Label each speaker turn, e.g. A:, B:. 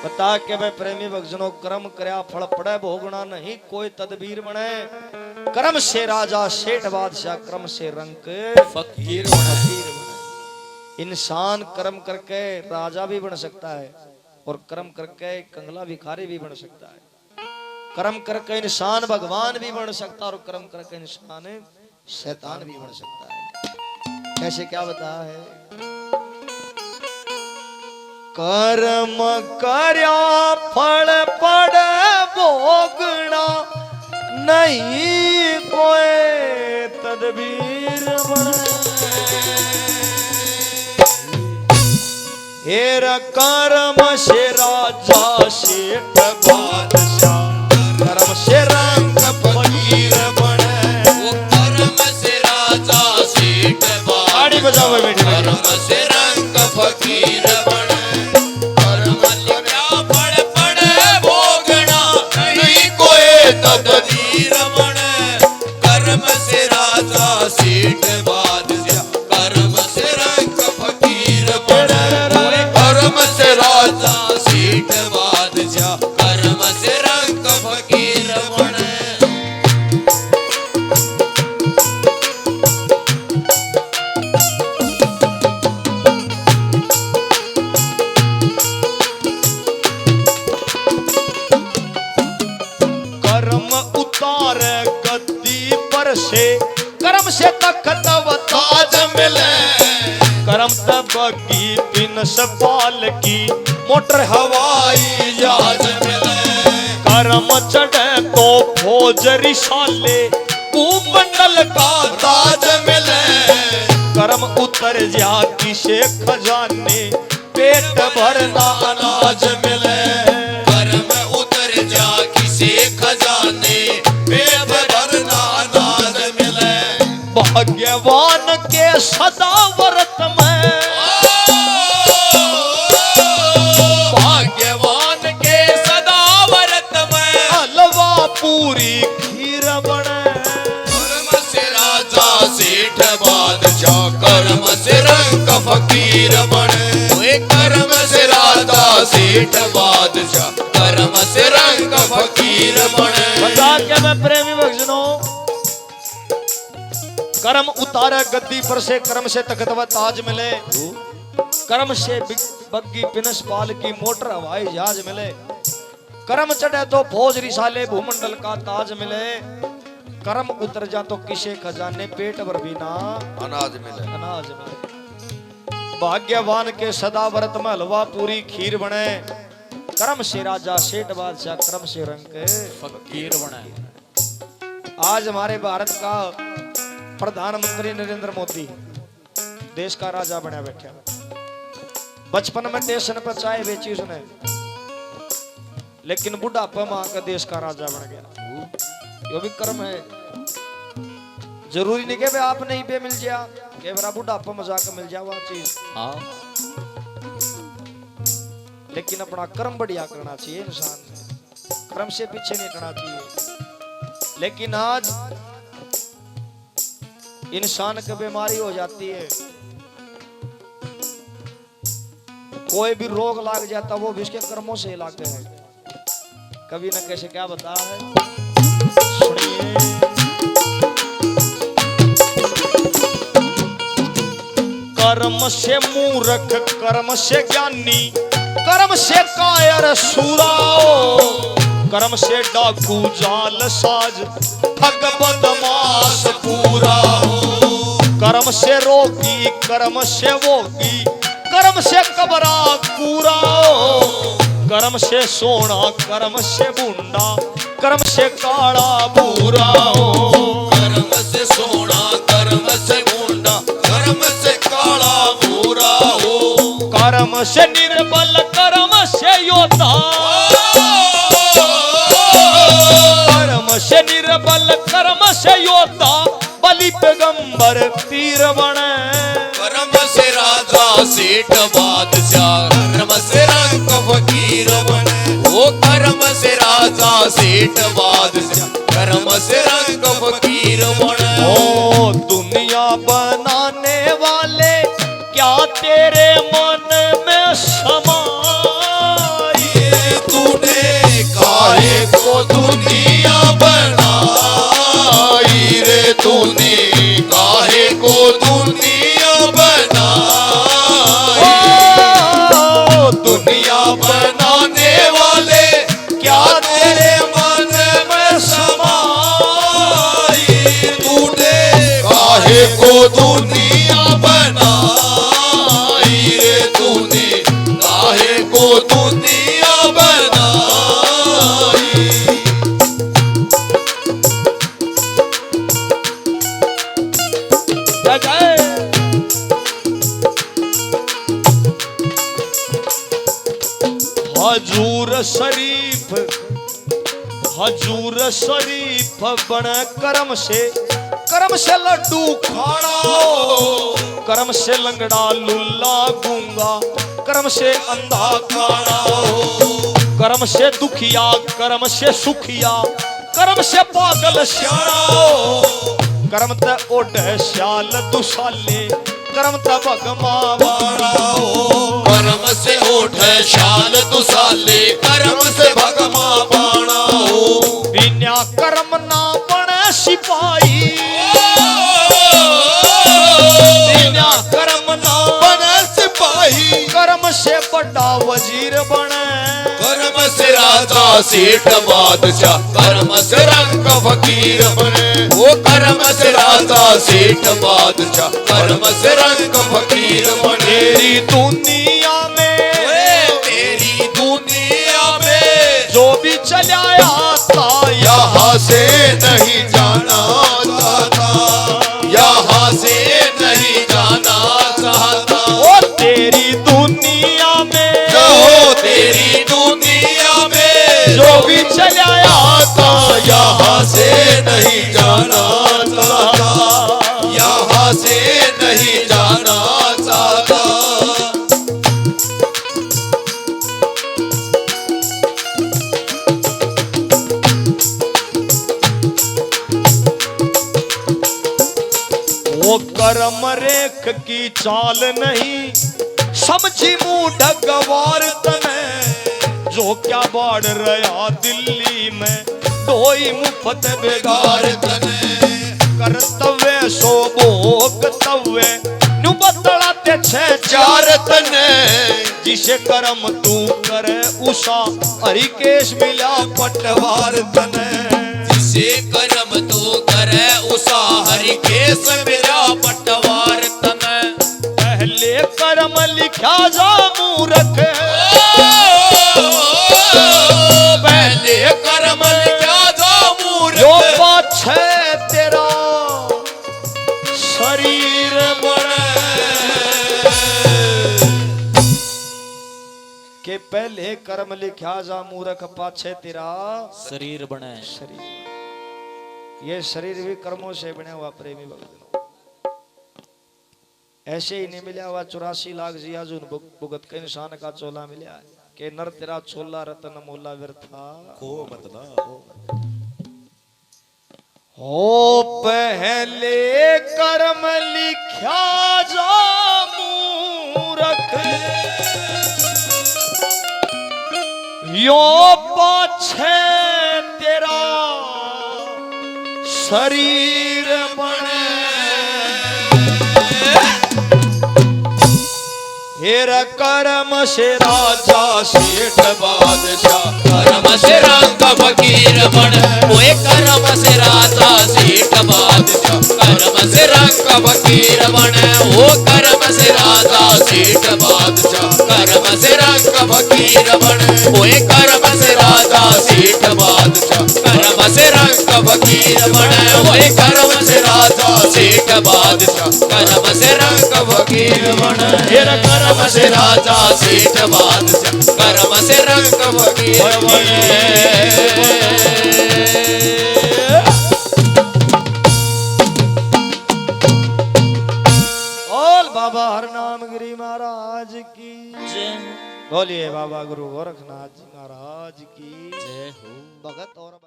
A: बता के वे प्रेमी भक्तजनों कर्म करया फल पड़े भोगना नहीं कोई तदबीर बने। कर्म से राजा सेठ बादशाह कर्म से रंक फकीर बने। इंसान कर्म करके राजा भी बन सकता है और कर्म करके कंगला भिखारी भी बन सकता है। कर्म करके इंसान भगवान भी बन सकता है और कर्म करके इंसान शैतान भी बन सकता है। कैसे क्या बता है? कर्म करया फल पड़ भोगना नहीं कोई तदबीर बने। हेर कर्म से राजा सेठ बादशाह कर्म से रंग फकीर बने।
B: वो कर्म से राजा सेठ
A: ताड़ी बजाओ बेटी।
B: कर्म से रंग फकीर बने। कर्म लिखा पड़ पड़े भोगना नहीं कोई तदबीर बने। कर्म से राजा सेठ बादशाह कर्म से रंग फकीर बने। कर्म से राजा सेठ बादशाह कर्म से रंग फकीर बने।
A: कर्म उतार गद्दी पर से कर्म से तख्त व ताज मिले। कर्म तबगी बिन सपाल की मोटर हवाई जहाज मिले। कर्म चढ़े तो फौज रिसाले भूमंडल का ताज मिले। कर्म उतर जा किसे खजाने पेट भरना अनाज मिले।
B: कर्म उतर जा किसे खजाने पेट भरना अनाज मिले।
A: भाग्यवान के सदा व्रत में
B: भाग्यवान के सदा व्रत में
A: हलवा पूरी खीर बने।
B: कर्म से राजा सेठ बादशाह कर्म से रंग फकीर बने। वे कर्म से राजा सेठ बादशाह कर्म से रंग फकीर बने।
A: बता के मैं प्रेमी भक्तजनों कर्म उतारे गद्दी पर से कर्म से तख्त व ताज मिले। कर्म से बग्गी पिनस पाल की मोटर हवाई जहाज मिले। कर्म चढ़े तो फौज रिसाले भूमंडल का ताज मिले। कर्म उतर जा तो किसे खजाने पेट भर भी ना
B: अनाज मिले।
A: अनाज मिले। भाग्यवान के सदा व्रत में हलवा पूरी खीर बने। कर्म से राजा सेठ बादशाह कर्म से रंग
B: फकीर बने।
A: आज हमारे भारत का प्रधानमंत्री नरेंद्र मोदी देश का राजा बना बैठा। बचपन में स्टेशन पर चाय बेची उसने, लेकिन बुढ़ापा में आकर देश का राजा बन गया। यो भी कर्म है। जरूरी नहीं कि आप नहीं पे मिल जाए कि मेरा बुढ़ापा में जाकर मिल जाए वह चीज, लेकिन अपना कर्म बढ़िया करना चाहिए। इंसान ने कर्म से पीछे नहीं हटना चाहिए। लेकिन आज इंसान की बीमारी हो जाती है, कोई भी रोग लाग जाता वो भी उसके कर्मों से लाते हैं। कभी न कैसे क्या बता है, सुनिए। कर्म से मूर्ख कर्म से ज्ञानी कर्म से कायर सूराओ। कर्म से डाकू जाल साज ठग बदमाश पूरा हो। कर्म से रोगी कर्म से वोगी कर्म से कबरा पूरा हो। कर्म से सोना कर्म से बुंडा कर्म से काला भूरा हो।
B: कर्म से सोना कर्म से बुंडा कर्म से काला भूरा हो।
A: कर्म से निर्बल कर्म से योद्धा कर्म से निर्बल कर्म से योद्धा बलि पैगंबर पीर बने।
B: कर्म से राजा सेठ बादशाह कर्म से रंग फकीर बने। वो कर्म से राजा सेठ बादशाह कर्म से रंग फकीर बने।
A: ओ दुनिया बनाने वाले क्या तेरे मन में समाये। हजूर शरीफ बन कर्म से लड्डू खाना कर्म से लंगड़ा लुल्ला गूंगा कर्म से अंधा खाना कर्म से दुखिया कर्म से सुखिया कर्म से पागल श्याणा कर्म ते ओढ़ श्याल दुसाले कर्म ते भगमा बाणा
B: कर्म से ओढ़ शाल दुसाले कर्म से भगमा बाणा
A: बिना कर्म ना बने सिपाही बिना कर्म ना
B: बने सिपाही
A: कर्म से बड़ा वजीर बने
B: कर्म से राजा सेठ बादशाह कर्म से रंग फकीर बने वो कर्म से राजा सेठ बादशाह कर्म से रंग फकीर बने
A: तेरी दुनिया में जो भी चला आता
B: यहाँ से नहीं जाना चाहता यहाँ से नहीं जाना चाहता
A: ओ तेरी दुनिया में
B: तेरी दुनिया में
A: जो भी चला आता
B: यहाँ से नहीं जाना चाहता यहाँ से नहीं जाना चाहता
A: वो कर्म रेख की चाल नहीं समझी मुंह ढगवार तने जो क्या बाढ़ रहा दिल्ली में ढोई मुफ्त बेगार तने कर्तव्य सो भोगतव्य नु बतलाते छे चार
B: तने
A: जिसे कर्म तू करे उषा हरिकेश मिला पटवार तने
B: जिसे कर्म तू करे उसा हरिकेश मेरा पटवार तने
A: पहले कर्म लिखा जा मूर्ख
B: पहले कर्म लिखा जा मूर्ख
A: जो पाछे तेरा शरीर बने के पहले कर्म लिखा जा मूर्ख पाछे तेरा
C: शरीर बने
A: शरीर ये शरीर भी कर्मों से बना हुआ प्रेमी भक्त ऐसे ही नहीं मिला हुआ 84 लाख जियाजुन भुगत के इंसान का चोला मिला है के नर तेरा चोला रतन मोला व्यर्था
C: को मतला
A: हो पहले कर्म लिखा जा मूर्ख यो पाछे तेरा शरीर बने हेर कर्म से राजा सेठ बादशाह
B: कर्म से रंग फकीर बने ओए कर्म से राजा सेठ बादशाह कर्म से रंग फकीर बने ओ कर्म से राजा सेठ बादशाह कर्म से रंग फकीर बने ओए कर्म से राजा सेठ बादशाह कर्म से रंग फकीर बने ओए कर्म से राजा सेठ बादशाह कर्म से रंग फकीर बने
A: हेर
B: कर्म से राजा सेठ बादशाह कर्म से रंग फकीर बने
A: बोल बाबा हरनाम गिरी महाराज की
C: जय
A: बोलिए बाबा गुरु गोरखनाथ जी महाराज की
C: जय हो
A: भगत और